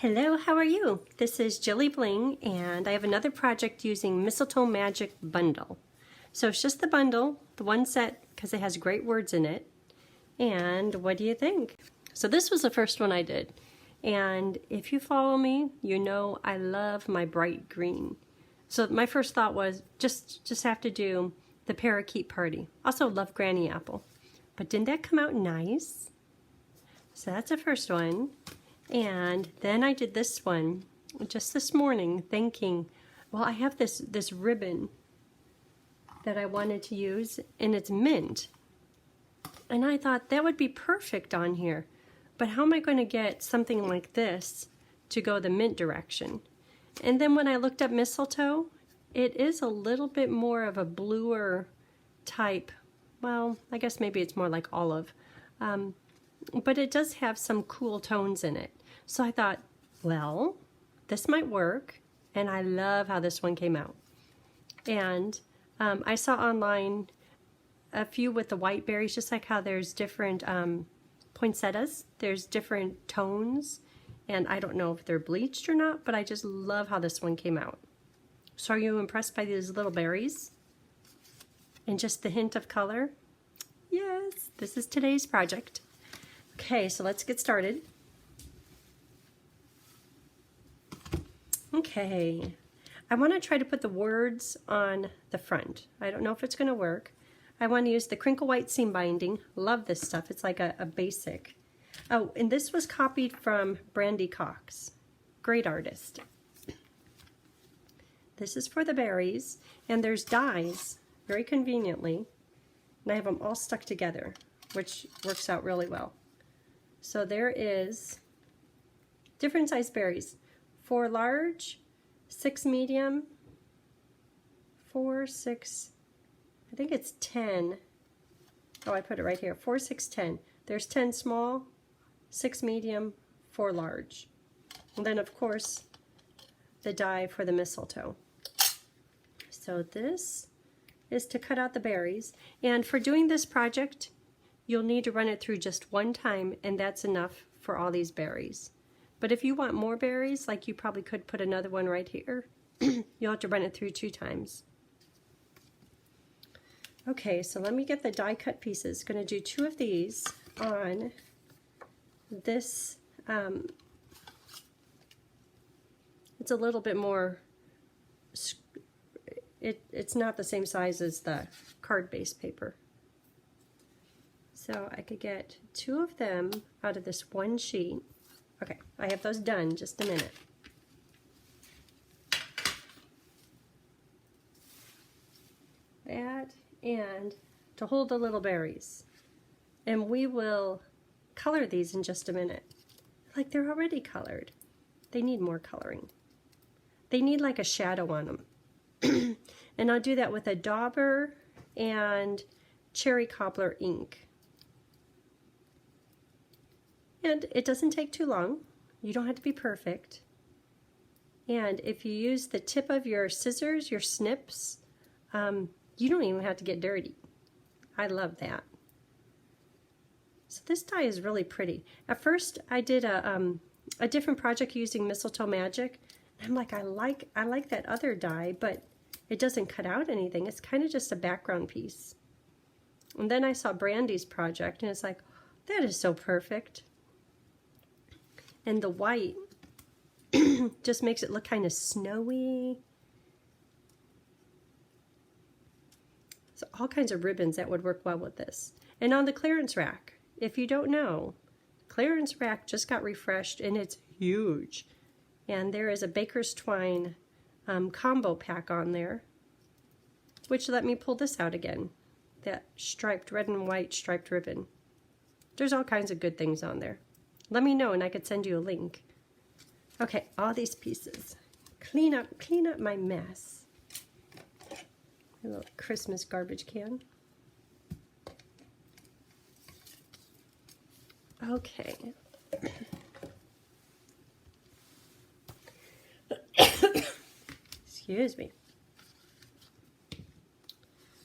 Hello, how are you? This is JilliBling, and I have another project using Mistletoe Magic Bundle. So it's just the bundle, the one set, because it has great words in it. And what do you think? So this was the first one I did. And if you follow me, you know I love my bright green. So my first thought was just have to do the Parakeet Party. Also love Granny Apple. But didn't that come out nice? So that's the first one. And then I did this one just this morning thinking, well, I have this ribbon that I wanted to use and it's mint. And I thought that would be perfect on here. But how am I going to get something like this to go the mint direction? And then when I looked up mistletoe, it is a little bit more of a bluer type. Well, I guess maybe it's more like olive. But it does have some cool tones in it. So I thought, well, this might work. And I love how this one came out. And I saw online a few with the white berries, just like how there's different poinsettias. There's different tones. And I don't know if they're bleached or not, but I just love how this one came out. So are you impressed by these little berries? And just the hint of color? Yes, this is today's project. Okay, so let's get started. Okay, I want to try to put the words on the front. I don't know if it's going to work. I want to use the Crinkle White seam binding. Love this stuff. It's like a basic. Oh, and this was copied from Brandy Cox. Great artist. This is for the berries, and there's dies, very conveniently, and I have them all stuck together, which works out really well. So there is different size berries. 4 large, 6 medium, 4, 6, I think it's 10. Oh, I put it right here. 4, 6, 10. There's 10 small, 6 medium, 4 large. And then, of course, the die for the mistletoe. So this is to cut out the berries. And for doing this project, you'll need to run it through just one time, and that's enough for all these berries. But if you want more berries, like you probably could put another one right here, you'll have to run it through 2 times. Okay, so let me get the die cut pieces. Going to do 2 of these on this. It's a little bit more, it's not the same size as the card-based paper. So I could get 2 of them out of this one sheet. Okay, I have those done. Just a minute. That, and to hold the little berries. And we will color these in just a minute. Like, they're already colored. They need more coloring. They need like a shadow on them. And I'll do that with a dauber and cherry cobbler ink. And it doesn't take too long. You don't have to be perfect. And if you use the tip of your scissors, your snips, you don't even have to get dirty. I love that. So this die is really pretty. At first I did a different project using Mistletoe Magic. And I'm like, I like that other die, but it doesn't cut out anything. It's kind of just a background piece. And then I saw Brandy's project and it's like, that is so perfect. And the white just makes it look kind of snowy. So all kinds of ribbons that would work well with this. And on the clearance rack, if you don't know, clearance rack just got refreshed and it's huge. And there is a Baker's Twine combo pack on there, which let me pull this out again. That striped, red and white striped ribbon. There's all kinds of good things on there. Let me know and I could send you a link. Okay, all these pieces. Clean up my mess. A little Christmas garbage can. Okay. Excuse me.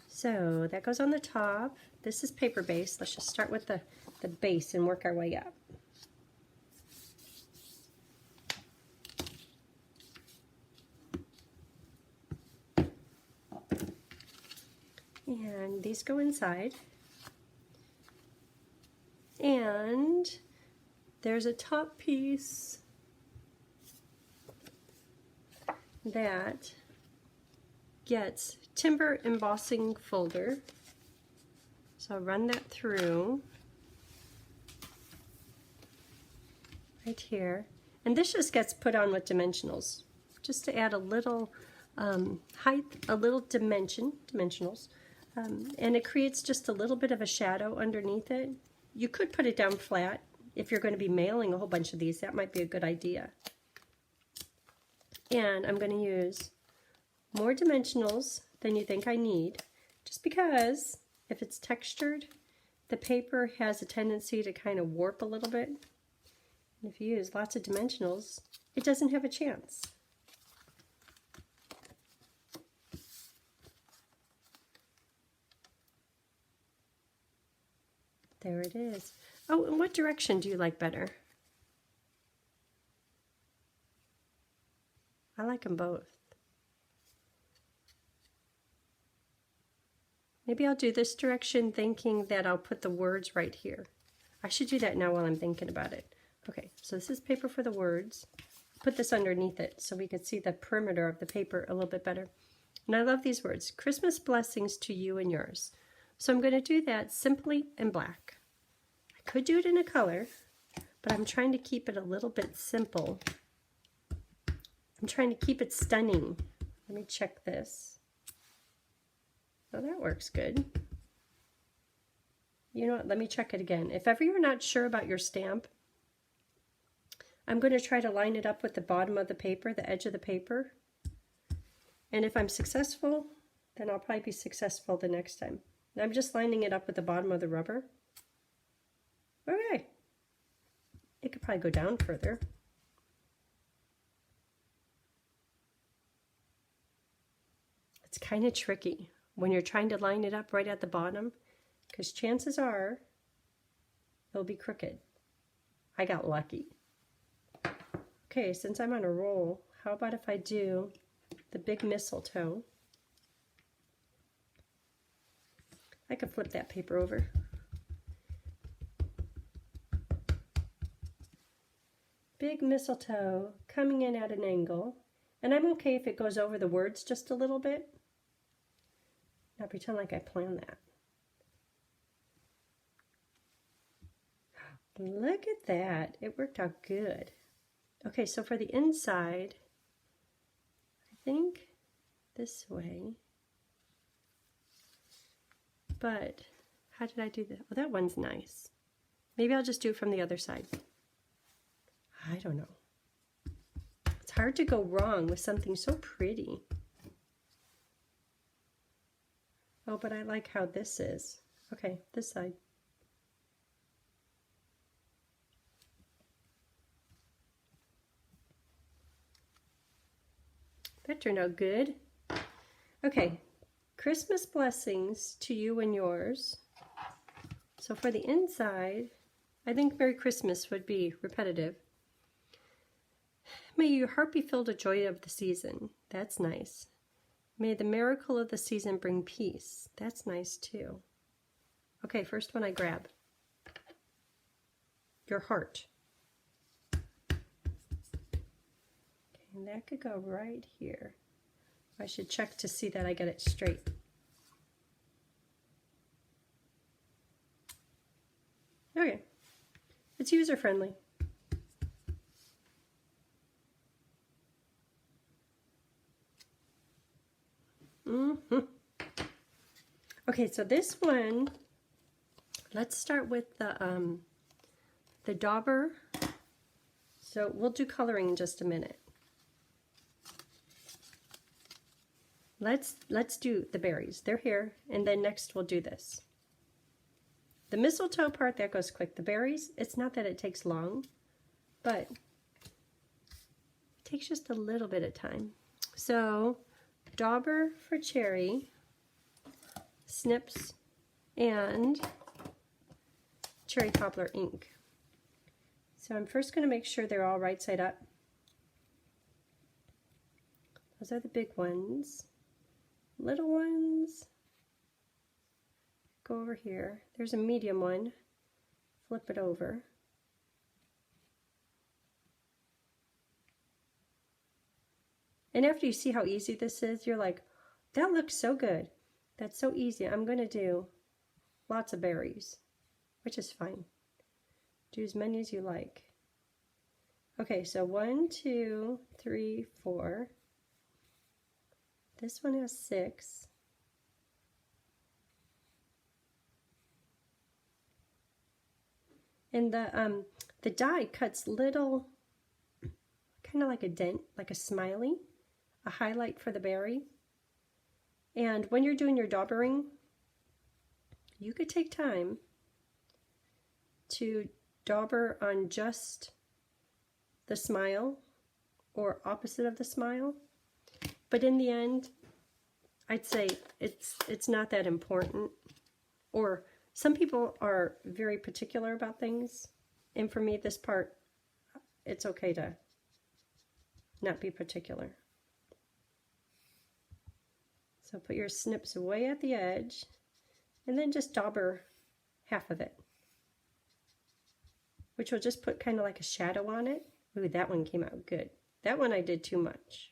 So that goes on the top. This is paper base. Let's just start with the base and work our way up. And these go inside. And there's a top piece that gets timber embossing folder. So I'll run that through right here. And this just gets put on with dimensionals, just to add a little height, a little dimensionals. And it creates just a little bit of a shadow underneath it. You could put it down flat. If you're going to be mailing a whole bunch of these, that might be a good idea. And I'm going to use more dimensionals than you think I need, just because if it's textured, the paper has a tendency to kind of warp a little bit. And if you use lots of dimensionals, it doesn't have a chance. There it is. Oh, and what direction do you like better? I like them both. Maybe I'll do this direction thinking that I'll put the words right here. I should do that now while I'm thinking about it. Okay, so this is paper for the words. Put this underneath it so we could see the perimeter of the paper a little bit better. And I love these words, Christmas blessings to you and yours. So I'm going to do that simply in black. I could do it in a color, but I'm trying to keep it a little bit simple. I'm trying to keep it stunning. Let me check this. Oh, that works good. You know what, let me check it again. If ever you're not sure about your stamp, I'm going to try to line it up with the bottom of the paper, the edge of the paper. And if I'm successful, then I'll probably be successful the next time. And I'm just lining it up with the bottom of the rubber. Okay. It could probably go down further. It's kind of tricky when you're trying to line it up right at the bottom, because chances are it'll be crooked. I got lucky. Okay, since I'm on a roll, how about if I do the big mistletoe? I could flip that paper over. Big mistletoe coming in at an angle, and I'm okay if it goes over the words just a little bit. Now pretend like I planned that. Look at that, it worked out good. Okay, so for the inside, I think this way, but how did I do that? Well, that one's nice. Maybe I'll just do it from the other side. I don't know. It's hard to go wrong with something so pretty. Oh, but I like how this is. Okay, this side. That turned out good. Okay, Christmas blessings to you and yours. So for the inside, I think Merry Christmas would be repetitive. May your heart be filled with joy of the season. That's nice. May the miracle of the season bring peace. That's nice too. Okay, first one I grab. Your heart. And that could go right here. I should check to see that I get it straight. Okay, it's user friendly. Okay, so this one, let's start with the dauber. So we'll do coloring in just a minute. Let's do the berries. They're here, and then next we'll do this. The mistletoe part, that goes quick. The berries, it's not that it takes long, but it takes just a little bit of time. So dauber for cherry, snips, and cherry poplar ink. So I'm first going to make sure they're all right side up. Those are the big ones. Little ones, go over here. There's a medium one. Flip it over. And after you see how easy this is, you're like, that looks so good. That's so easy. I'm going to do lots of berries, which is fine. Do as many as you like. Okay, so 1, 2, 3, 4. This one has 6. And the die cuts little, kind of like a dent, like a smiley, a highlight for the berry. And when you're doing your daubering, you could take time to dauber on just the smile or opposite of the smile. But in the end, I'd say it's not that important. Or some people are very particular about things. And for me, this part, it's okay to not be particular. So put your snips way at the edge and then just dauber half of it, which will just put kind of like a shadow on it. Ooh, that one came out good. That one I did too much.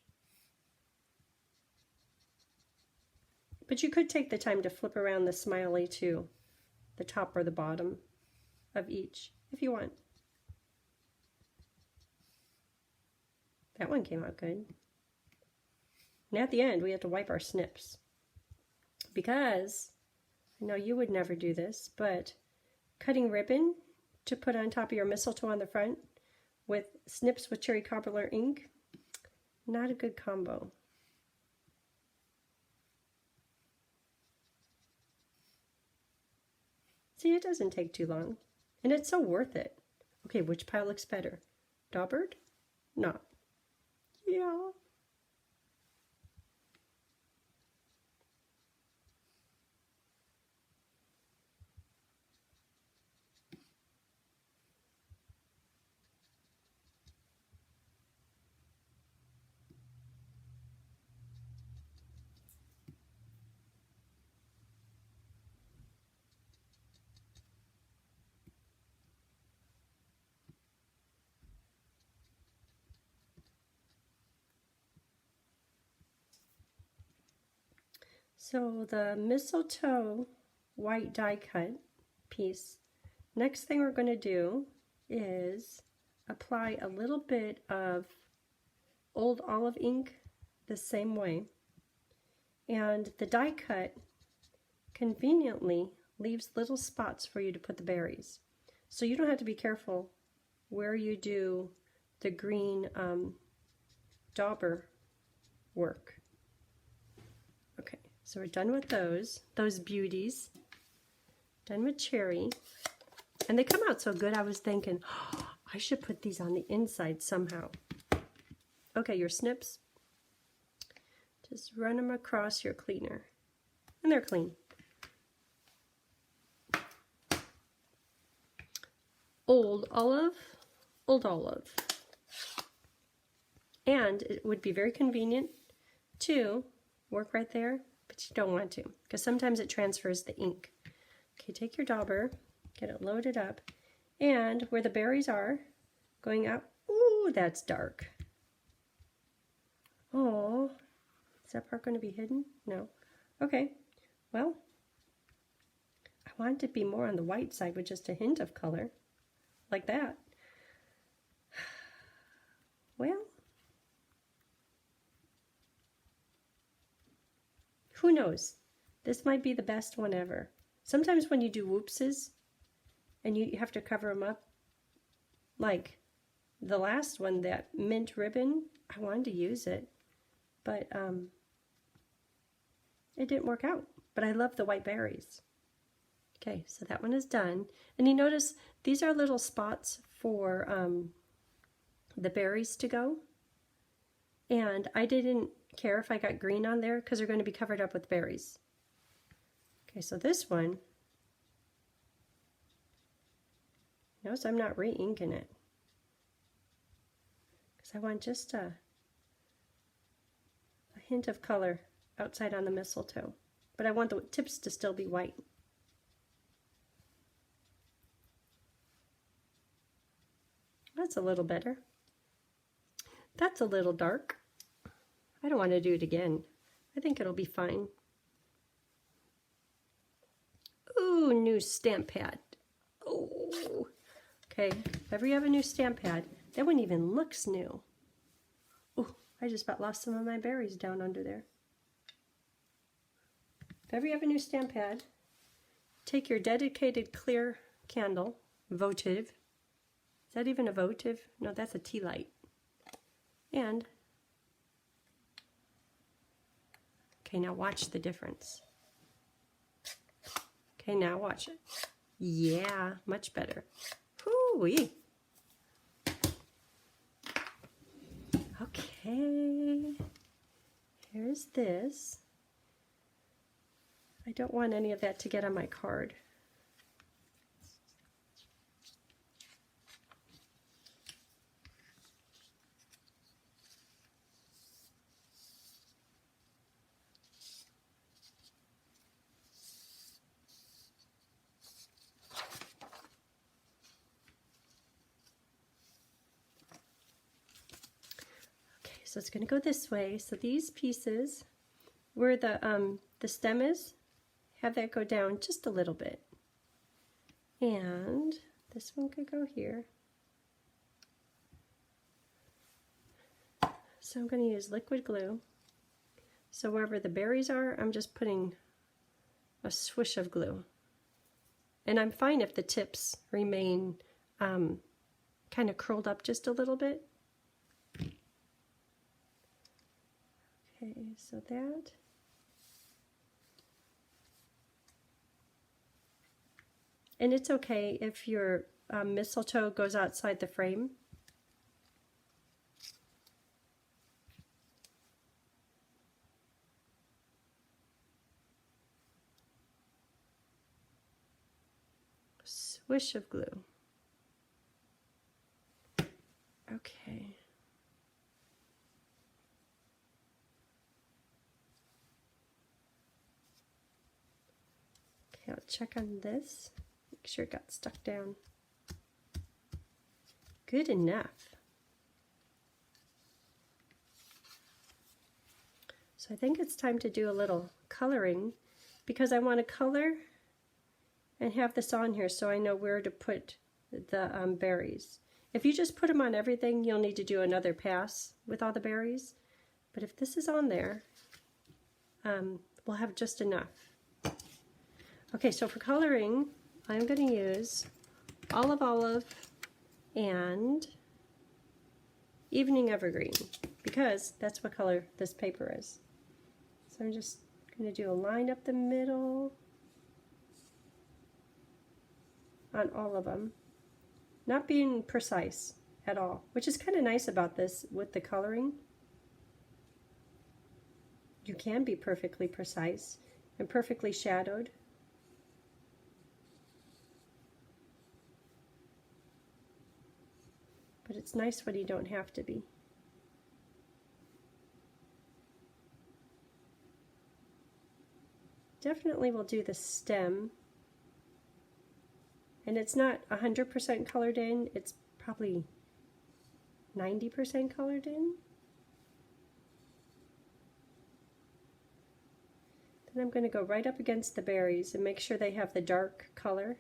But you could take the time to flip around the smiley to the top or the bottom of each if you want. That one came out good. And at the end, we have to wipe our snips. Because, I know you would never do this, but cutting ribbon to put on top of your mistletoe on the front with snips with cherry cobbler ink, not a good combo. See, it doesn't take too long. And it's so worth it. Okay, which pile looks better? Daubered? Not. Yeah. So the mistletoe white die cut piece, next thing we're going to do is apply a little bit of old olive ink the same way. And the die cut conveniently leaves little spots for you to put the berries. So you don't have to be careful where you do the green dauber work. Okay, so we're done with those beauties. Done with cherry. And they come out so good, I was thinking, oh, I should put these on the inside somehow. Okay, your snips, just run them across your cleaner. And they're clean. Old olive. And it would be very convenient to work right there, but you don't want to, because sometimes it transfers the ink. Okay, take your dauber, get it loaded up, and where the berries are going up, ooh, that's dark. Oh, is that part going to be hidden? No. Okay, well, I want it to be more on the white side with just a hint of color, like that. Well, who knows? This might be the best one ever. Sometimes when you do whoopses and you have to cover them up, like the last one, that mint ribbon, I wanted to use it, but it didn't work out. But I love the white berries. Okay, so that one is done. And you notice these are little spots for the berries to go. And I didn't care if I got green on there because they're going to be covered up with berries. Okay, so this one, notice I'm not re-inking it because I want just a hint of color outside on the mistletoe, but I want the tips to still be white. That's a little better. That's a little dark. I don't want to do it again. I think it'll be fine. Ooh, new stamp pad. Oh, okay. If ever you have a new stamp pad, that one even looks new. Oh, I just about lost some of my berries down under there. If ever you have a new stamp pad, take your dedicated clear candle, votive. Is that even a votive? No, that's a tea light. And, okay, now watch the difference. Okay, now watch it. Yeah, much better. Hoo-wee. Okay, here's this. I don't want any of that to get on my card. So it's going to go this way. So these pieces, where the stem is, have that go down just a little bit. And this one could go here. So I'm going to use liquid glue. So wherever the berries are, I'm just putting a swish of glue. And I'm fine if the tips remain kind of curled up just a little bit. Okay, so that. And it's okay if your mistletoe goes outside the frame. Swish of glue. Okay. Okay, I'll check on this. Make sure it got stuck down. Good enough. So I think it's time to do a little coloring because I want to color and have this on here so I know where to put the berries. If you just put them on everything, you'll need to do another pass with all the berries. But if this is on there, we'll have just enough. Okay, so for coloring, I'm going to use olive and evening evergreen because that's what color this paper is. So I'm just going to do a line up the middle on all of them, not being precise at all, which is kind of nice about this with the coloring. You can be perfectly precise and perfectly shadowed. But it's nice when you don't have to be. Definitely will do the stem. And it's not 100% colored in, it's probably 90% colored in. Then I'm going to go right up against the berries and make sure they have the dark color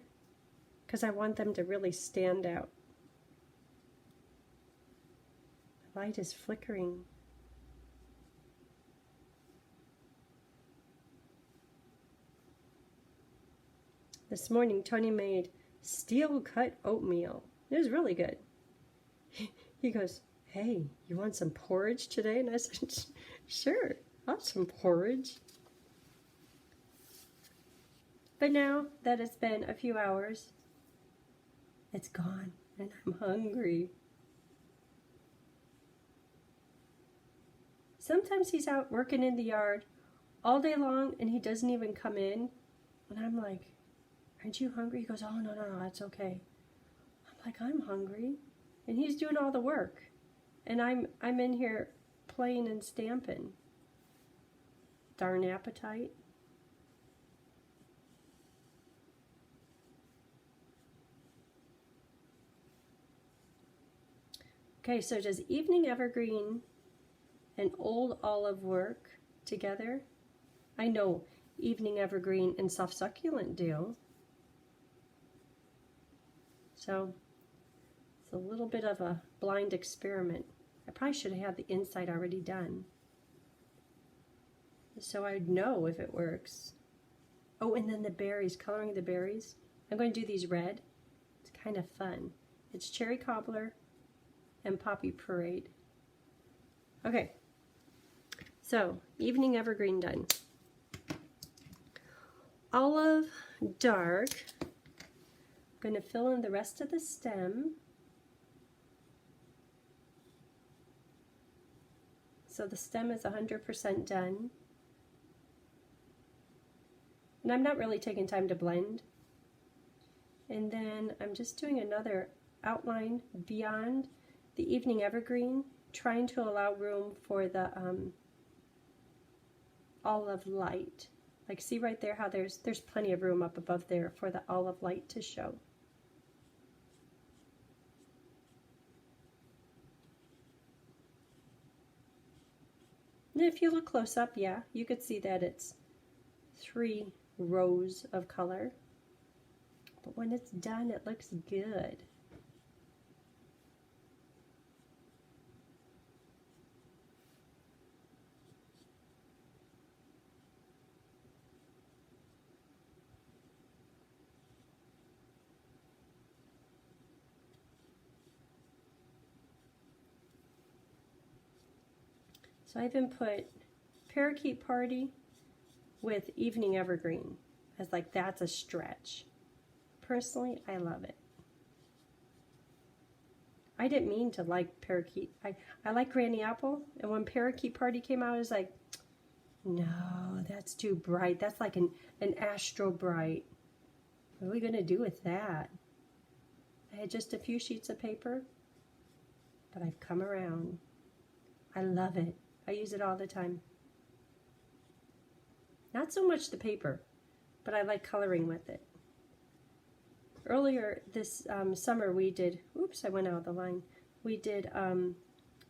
because I want them to really stand out. The light is flickering. This morning Tony made steel cut oatmeal. It was really good. He goes, "Hey, you want some porridge today?" And I said, "Sure, I'll have some porridge." But now that it's been a few hours, it's gone and I'm hungry. Sometimes he's out working in the yard all day long and he doesn't even come in. And I'm like, "Aren't you hungry?" He goes, "Oh, no, that's okay." I'm like, "I'm hungry." And he's doing all the work. And I'm in here playing and stamping. Darn appetite. Okay, so does evening evergreen and old olive work together? I know evening evergreen and soft succulent do. So it's a little bit of a blind experiment. I probably should have had the inside already done, so I'd know if it works. Oh, and then the berries, coloring the berries. I'm going to do these red. It's kind of fun. It's cherry cobbler and poppy parade. Okay, so evening evergreen done. Olive dark. I'm going to fill in the rest of the stem. So the stem is 100% done. And I'm not really taking time to blend. And then I'm just doing another outline beyond the evening evergreen, trying to allow room for the olive light. Like, see right there how there's plenty of room up above there for the olive light to show. And if you look close up, yeah, you could see that it's 3 rows of color. But when it's done, it looks good. So I even put parakeet party with evening evergreen as like that's a stretch. Personally, I love it. I didn't mean to like parakeet. I like Granny Apple, and when parakeet party came out, I was like, no, that's too bright. That's like an astro bright. What are we gonna do with that? I had just a few sheets of paper, but I've come around. I love it. I use it all the time. Not so much the paper, but I like coloring with it. Earlier this summer we did, oops, I went out of the line. We did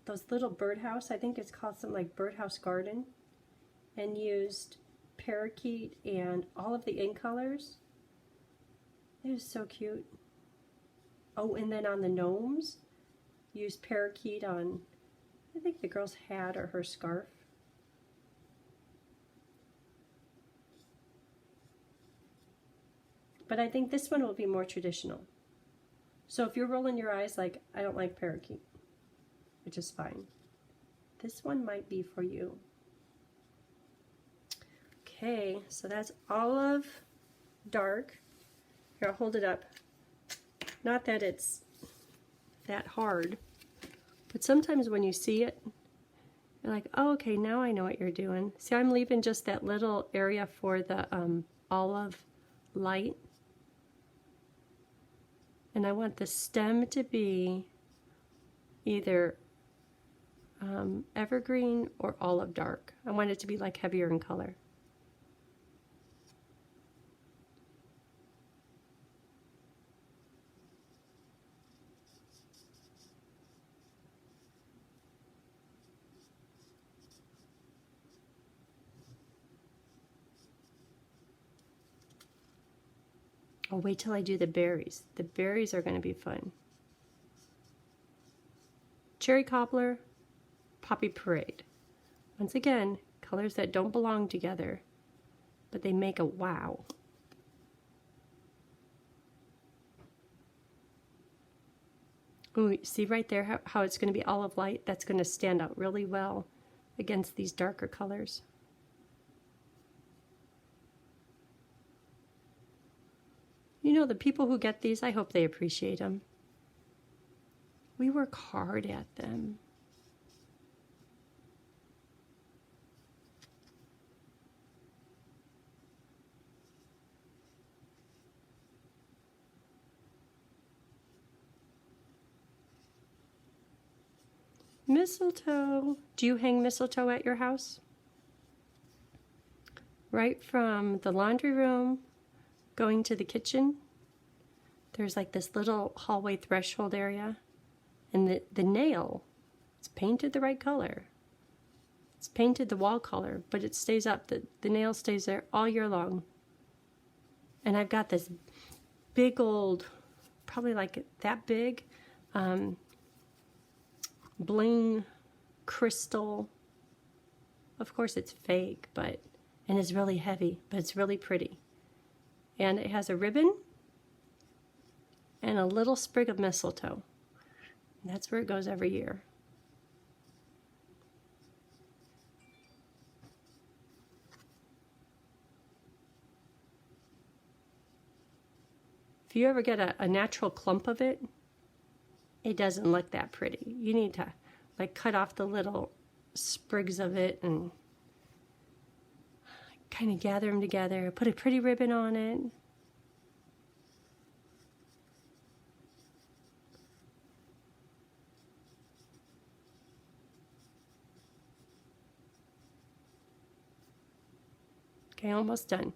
those little birdhouse, I think it's called something like Birdhouse Garden, and used parakeet and all of the ink colors. It was so cute. Oh, and then on the gnomes, used parakeet on, I think the girl's hat or her scarf. But I think this one will be more traditional. So if you're rolling your eyes like, I don't like parakeet, which is fine, this one might be for you. Okay, so that's olive dark. Here, I'll hold it up. Not that it's that hard, but sometimes when you see it, you're like, oh, okay, now I know what you're doing. See, I'm leaving just that little area for the olive light. And I want the stem to be either evergreen or olive dark. I want it to be like heavier in color. I'll wait till I do the berries. The berries are going to be fun. Cherry cobbler, poppy parade. Once again, colors that don't belong together, but they make a wow. Ooh, see right there how it's going to be olive light? That's going to stand out really well against these darker colors. You know, the people who get these, I hope they appreciate them. We work hard at them. Mistletoe. Do you hang mistletoe at your house? Right from the laundry room going to the kitchen, there's like this little hallway threshold area, And the nail, it's painted the right color. It's painted the wall color, but it stays up. The nail stays there all year long. And I've got this big old, probably like that big, bling crystal. Of course it's fake, and it's really heavy, but it's really pretty. And it has a ribbon and a little sprig of mistletoe. And that's where it goes every year. If you ever get a natural clump of it, it doesn't look that pretty. You need to like cut off the little sprigs of it and kind of gather them together, put a pretty ribbon on it. Okay, almost done.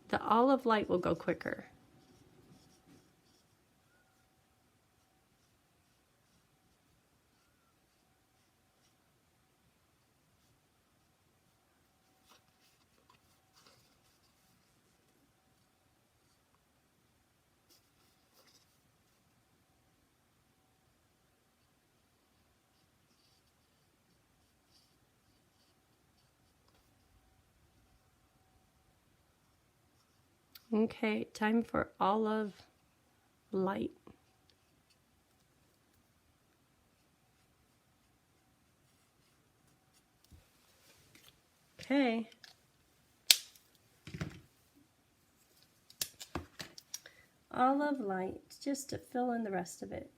The olive light will go quicker. Okay, time for olive light. Okay. Olive light, just to fill in the rest of it.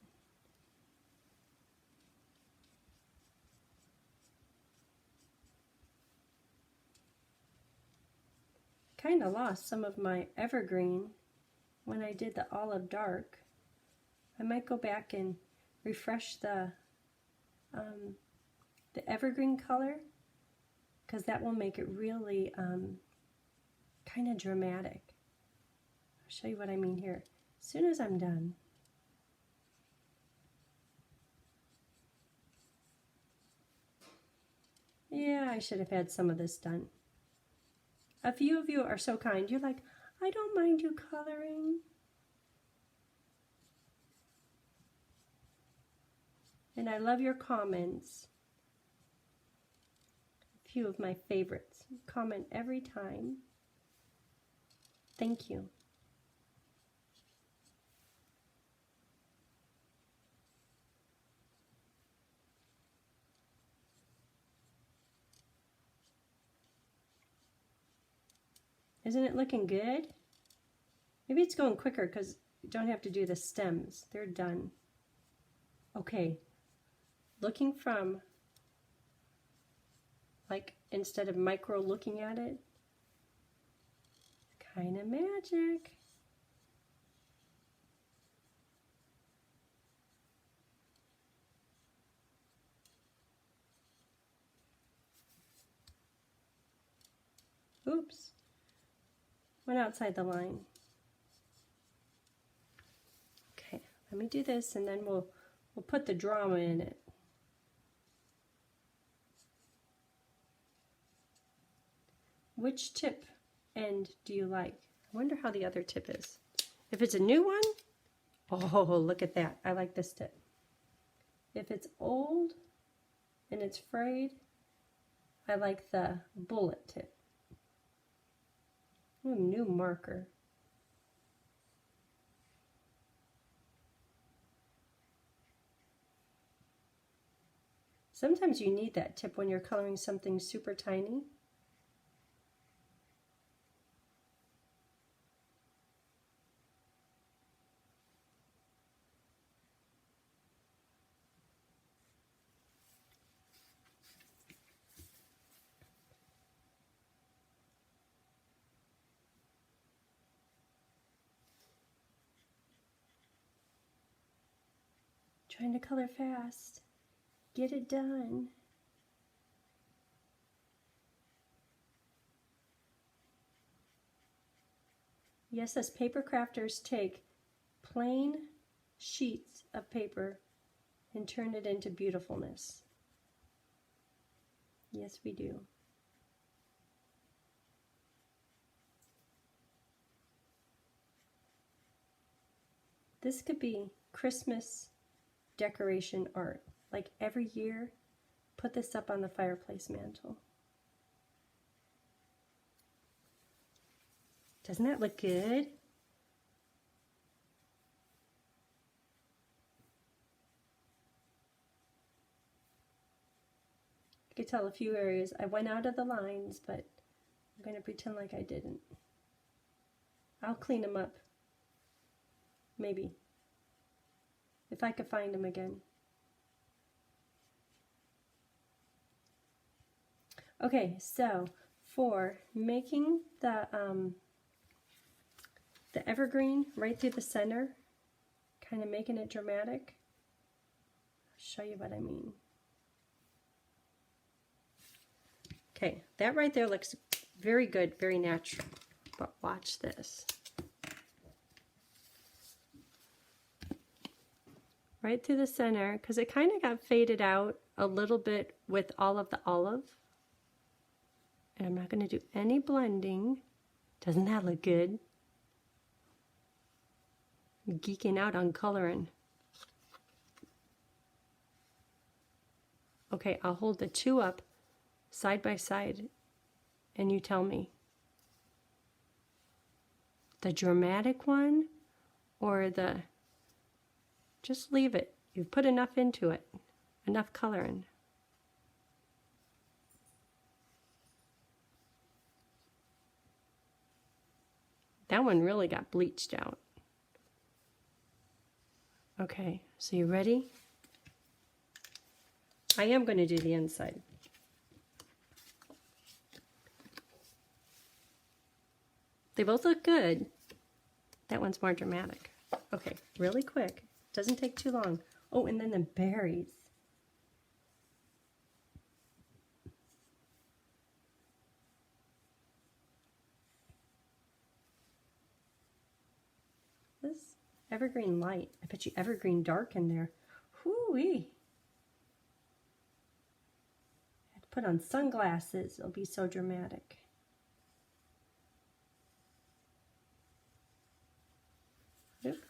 Kind of lost some of my evergreen when I did the olive dark. I might go back and refresh the evergreen color, because that will make it really kind of dramatic. I'll show you what I mean here as soon as I'm done. Yeah, I should have had some of this done. A few of you are so kind. You're like, I don't mind you coloring. And I love your comments. A few of my favorites. Comment every time. Thank you. Isn't it looking good? Maybe it's going quicker because you don't have to do the stems. They're done. Okay, looking from, like, instead of micro looking at it, kind of magic. Oops. Went outside the line. Okay, let me do this and then we'll put the drama in it. Which tip end do you like? I wonder how the other tip is. If it's a new one, oh, look at that. I like this tip. If it's old and it's frayed, I like the bullet tip. Ooh, new marker. Sometimes you need that tip when you're coloring something super tiny. Trying to color fast. Get it done. Yes, as paper crafters take plain sheets of paper and turn it into beautifulness. Yes, we do. This could be Christmas decoration art. Like every year, put this up on the fireplace mantle. Doesn't that look good? I could tell a few areas I went out of the lines, but I'm going to pretend like I didn't. I'll clean them up. Maybe. If I could find them again. Okay, so for making the evergreen right through the center, kind of making it dramatic, I'll show you what I mean. Okay, that right there looks very good, very natural, but watch this. Right through the center, because it kind of got faded out a little bit with all of the olive. And I'm not going to do any blending. Doesn't that look good? I'm geeking out on coloring. Okay, I'll hold the two up side by side and you tell me. The dramatic one or the... Just leave it. You've put enough into it. Enough coloring. That one really got bleached out. Okay, so you ready? I am going to do the inside. They both look good. That one's more dramatic. Okay, really quick. Doesn't take too long. Oh, and then the berries. This evergreen light. I bet you evergreen dark in there. Whoo-wee. I have to put on sunglasses. It'll be so dramatic. Oop.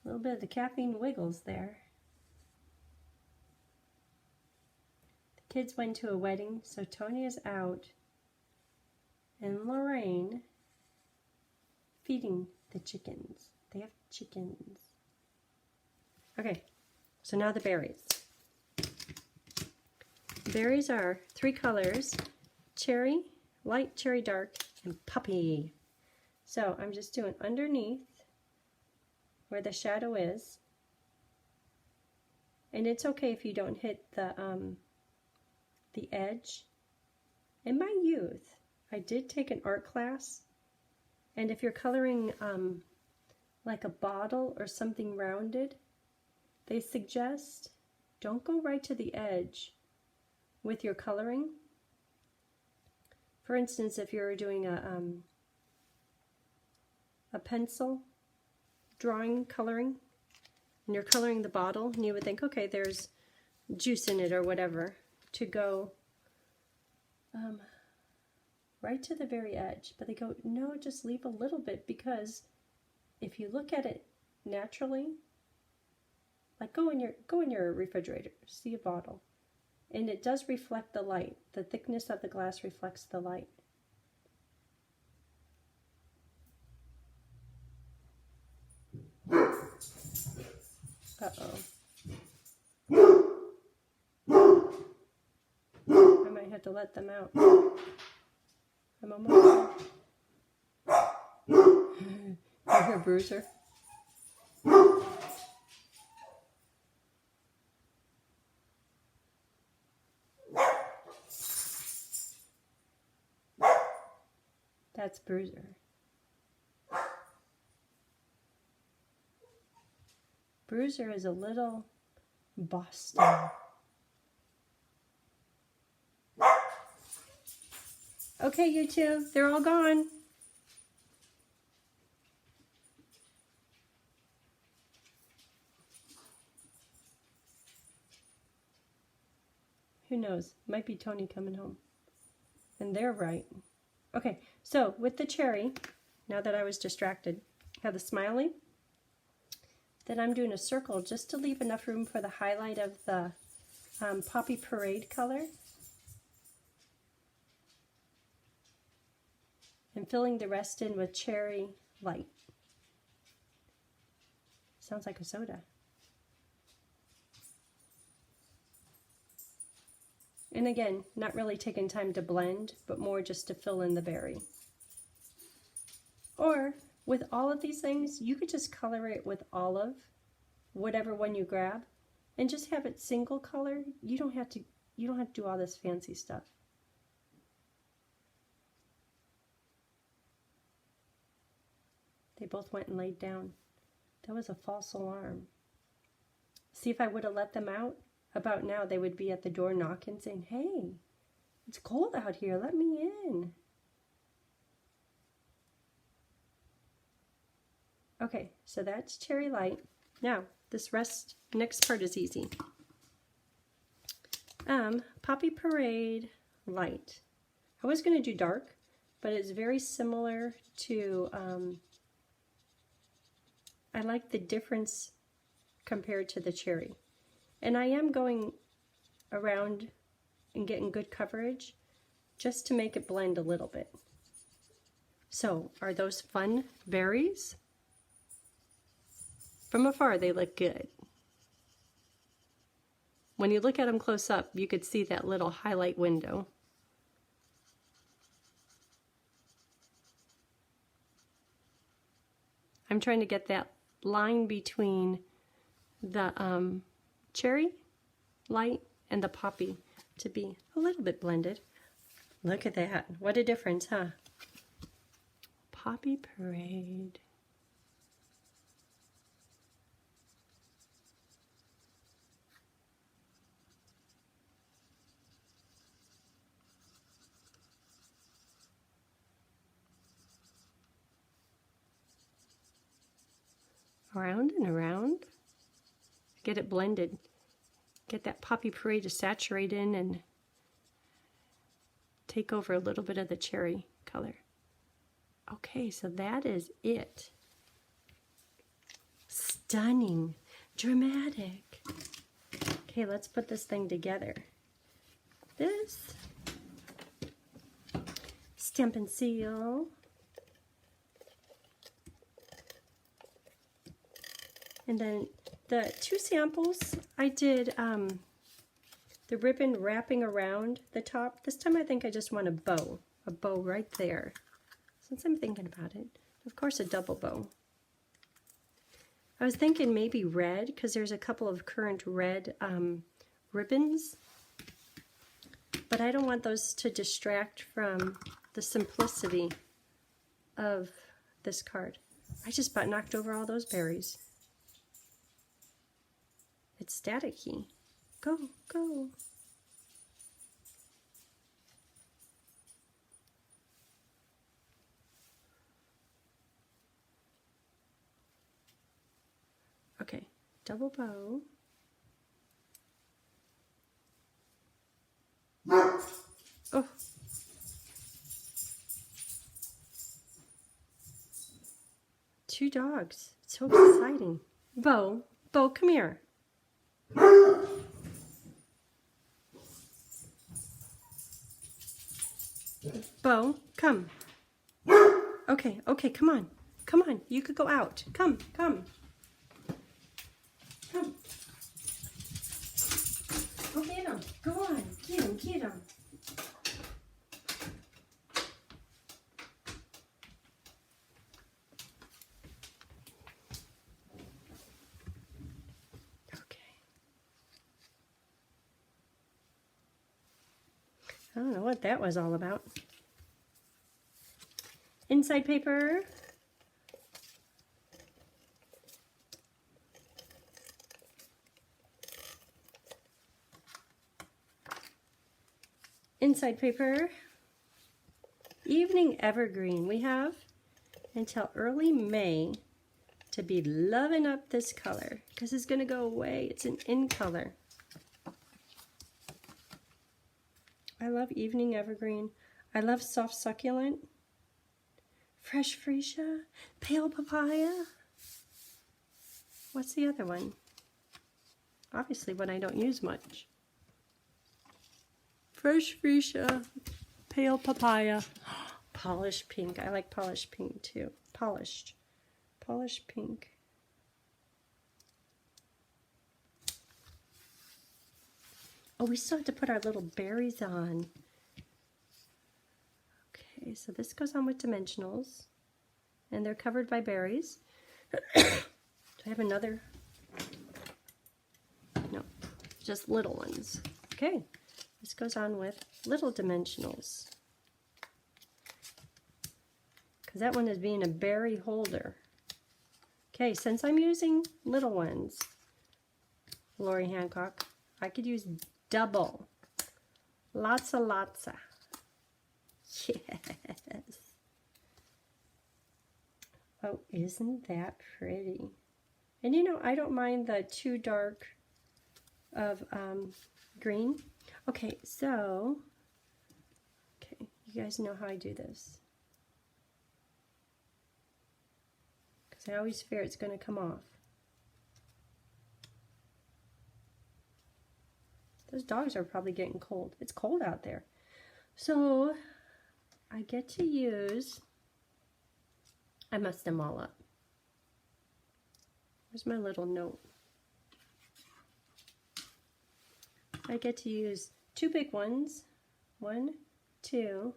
A little bit of the caffeine wiggles there. The kids went to a wedding, so Tony is out, and Lorraine feeding the chickens. They have chickens. Okay, so now the berries. The berries are 3 colors: cherry, light cherry dark, and puppy. So I'm just doing underneath where the shadow is, and it's okay if you don't hit the edge. In my youth, I did take an art class, and if you're coloring like a bottle or something rounded, they suggest don't go right to the edge with your coloring. For instance, if you're doing a pencil drawing, coloring, and you're coloring the bottle, and you would think, okay, there's juice in it or whatever, to go right to the very edge. But they go, no, just leave a little bit, because if you look at it naturally, like go in your refrigerator, see a bottle, and it does reflect the light. The thickness of the glass reflects the light. Uh-oh. I might have to let them out. I'm almost there. You hear Bruiser? That's Bruiser. Bruiser is a little Boston. Okay, you two, they're all gone. Who knows? Might be Tony coming home. And they're right. Okay, so with the cherry, now that I was distracted, have the smiley. Then I'm doing a circle just to leave enough room for the highlight of the Poppy Parade color. And filling the rest in with cherry light. Sounds like a soda. And again, not really taking time to blend, but more just to fill in the berry. Or with all of these things, you could just color it with olive, whatever one you grab, and just have it single color. You don't have to do all this fancy stuff. They both went and laid down. That was a false alarm. See, if I would have let them out, about now they would be at the door knocking saying, "Hey, it's cold out here, let me in." Okay, so that's cherry light. Now, this next part is easy. Poppy Parade light. I was going to do dark, but it's very similar to, I like the difference compared to the cherry. And I am going around and getting good coverage just to make it blend a little bit. So, are those fun berries? From afar, they look good. When you look at them close up, you could see that little highlight window. I'm trying to get that line between the cherry light and the poppy to be a little bit blended. Look at that. What a difference, huh? Poppy Parade. Around and around. Get it blended. Get that Poppy Parade to saturate in and take over a little bit of the cherry color. Okay, so that is it. Stunning. Dramatic. Okay, let's put this thing together. This. Stamp and seal. And then the two samples, I did the ribbon wrapping around the top. This time I think I just want a bow right there. Since I'm thinking about it, of course a double bow. I was thinking maybe red, because there's a couple of current red ribbons, but I don't want those to distract from the simplicity of this card. I just about knocked over all those berries. It's staticky. Go, go. Okay, double bow. Oh. Two dogs. It's so exciting. Bo, come here. Bo, come. Okay, come on. Come on, you could go out. Come. Come. Go get him. Go on. Get him. I don't know what that was all about. Inside paper. Inside paper. Evening Evergreen. We have until early May to be loving up this color because it's going to go away. It's an in color. I love evening evergreen. I love soft succulent. Fresh freesia. Pale papaya. What's the other one? Obviously one I don't use much. Fresh freesia. Pale papaya. Polished pink. I like polished pink too. Polished pink. Oh, we still have to put our little berries on. Okay, so this goes on with dimensionals, and they're covered by berries. Do I have another? No, just little ones. Okay, this goes on with little dimensionals, because that one is being a berry holder. Okay, since I'm using little ones, Lori Hancock, I could use double. Lots of. Yes. Oh, isn't that pretty? And you know, I don't mind the too dark of green. Okay, so, okay, you guys know how I do this. Because I always fear it's going to come off. Those dogs are probably getting cold. It's cold out there. So, I get to use, I messed them all up. Where's my little note? I get to use 2 big ones. 1, 2.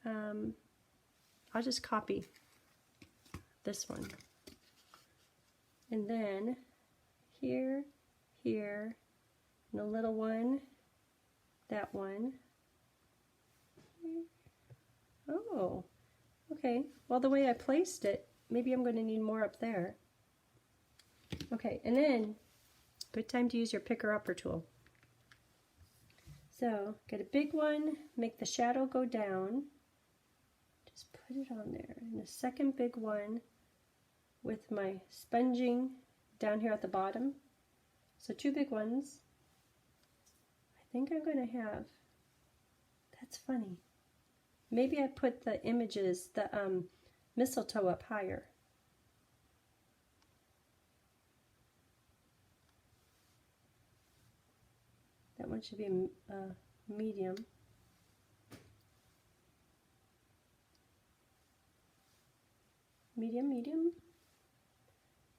I'll just copy this one. And then here, here, and a little one, that one. Oh, okay. Well, the way I placed it, maybe I'm going to need more up there. Okay, and then, good time to use your picker-upper tool. So, get a big one, make the shadow go down. Just put it on there. And a second big one with my sponging down here at the bottom. So 2 big ones. I think I'm going to have, that's funny. Maybe I put the images, the mistletoe up higher. That one should be medium. Medium.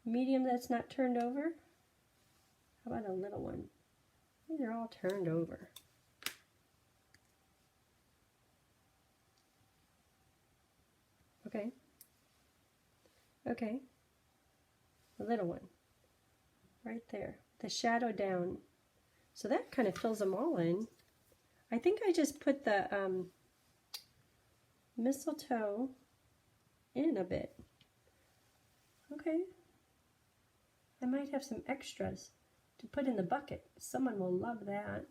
Medium that's not turned over. How about a little one? These are all turned over. Okay. Okay. The little one. Right there. The shadow down. So that kind of fills them all in. I think I just put the mistletoe in a bit. Okay. I might have some extras to put in the bucket. Someone will love that.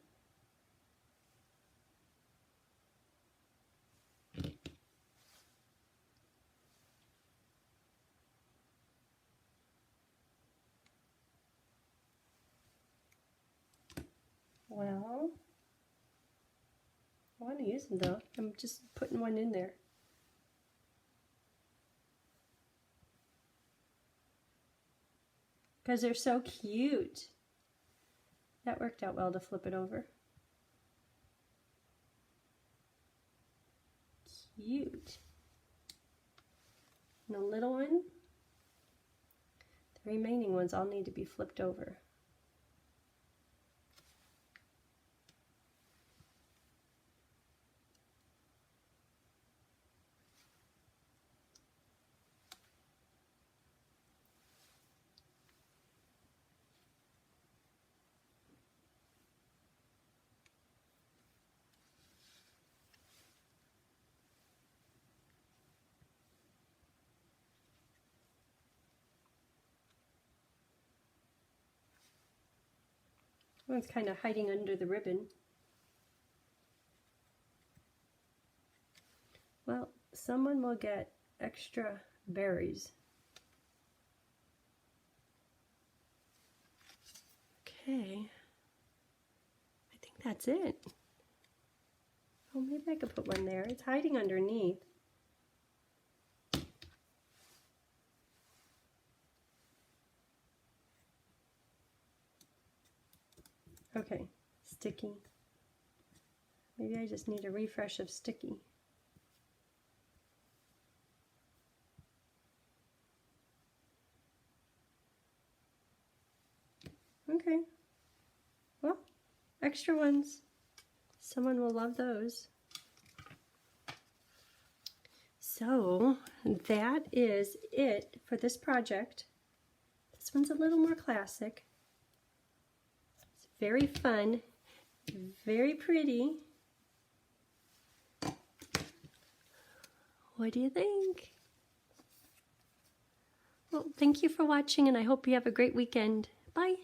Well, I want to use them though. I'm just putting one in there. Because they're so cute. That worked out well to flip it over. Cute. And the little one, the remaining ones all need to be flipped over. One's kind of hiding under the ribbon. Well, someone will get extra berries. Okay. I think that's it. Oh, maybe I could put one there. It's hiding underneath. Okay, sticky. Maybe I just need a refresh of sticky. Okay. Well, extra ones. Someone will love those. So that is it for this project. This one's a little more classic. It's very fun, very pretty. What do you think? Well, thank you for watching, and I hope you have a great weekend. Bye.